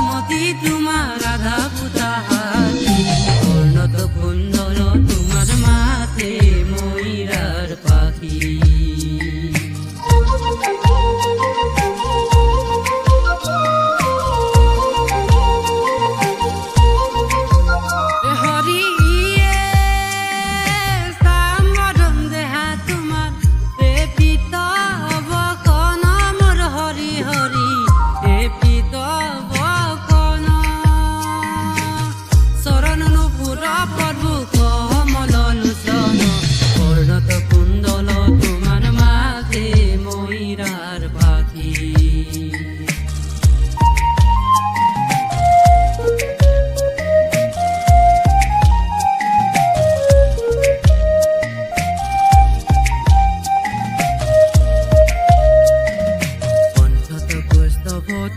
গজমতি তোমার রাধা পুতা হাতি উন্নত কুন্দল তোমার মাতে ময়ূরার পাখি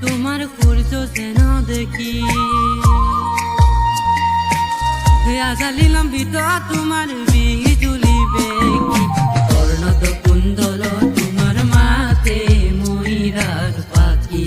তোমার সূর্য যেন দেখি আজালি লম্বিত তোমার বিজুলি বেকি কর্ণত কুন্দল তোমার মাতে ময়ূরার পাখি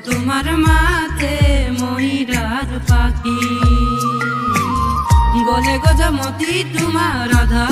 তোমার মাতে ময়ূরার পাখি গলে গজমতি তোমার রাধা